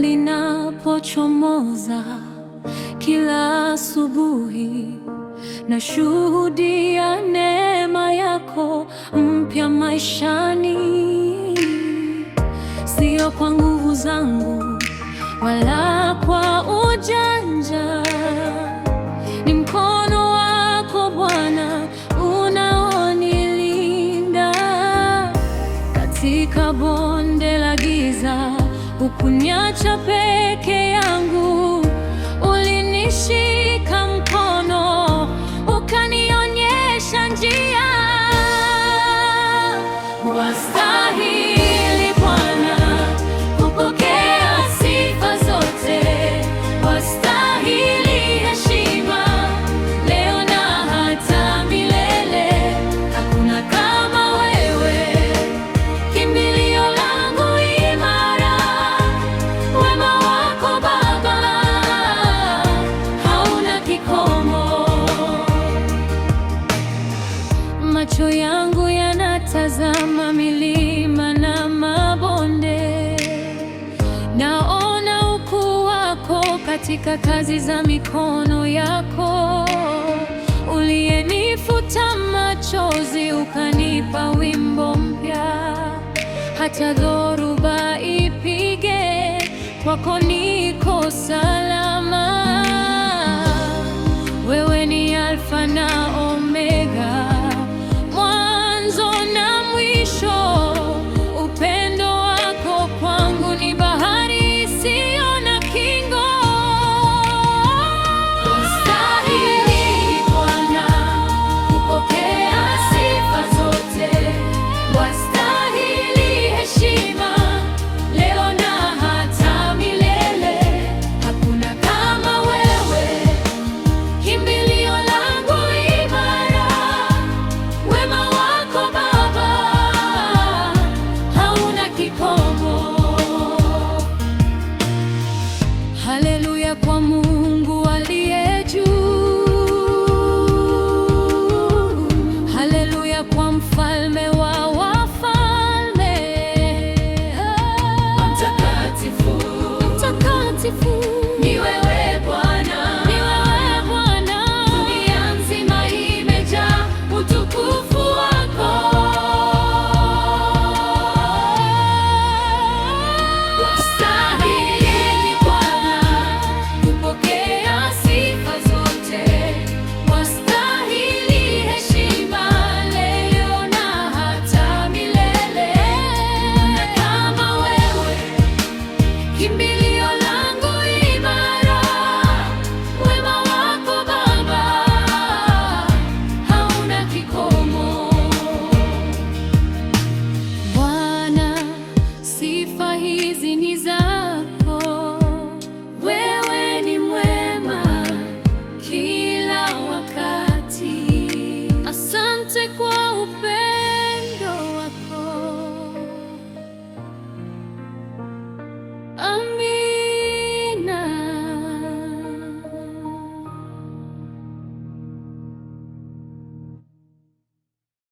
linapochomoza kila asubuhi, nashuhudia neema yako mpya maishani. Sio kwa nguvu zangu wala kwa ujanja, ni mkono wako Bwana unaonilinda. Katika bonde la giza hukuniacha peke yangu, ulinishika mkono ukanionyesha njia. Wastahili Bwana kupokea sifa zote, wastahili heshima leo na hata milele. Hakuna kama wewe, kimbilio langu imara. Wema wako Baba hauna kikomo. Macho yangu yanatazama milima na mabonde, naona ukuu wako katika kazi za mikono yako. Uliyenifuta machozi ukanipa wimbo mpya, hata dhoruba ipige, kwako niko salama. Wewe ni Alfa na Omega, mwanzo na mwisho. Upendo wako kwangu ni bahari isiyo na kingo. Wastahili Bwana kupokea sifa zote, wastahili heshima leo na hata milele. Hakuna kama wewe, kimbilio langu imara. Wema wako Baba hauna kikomo. Haleluya kwa Mungu aliye juu, haleluya kwa Mfalme wa wafalme. Mtakatifu, mtakatifu ni wewe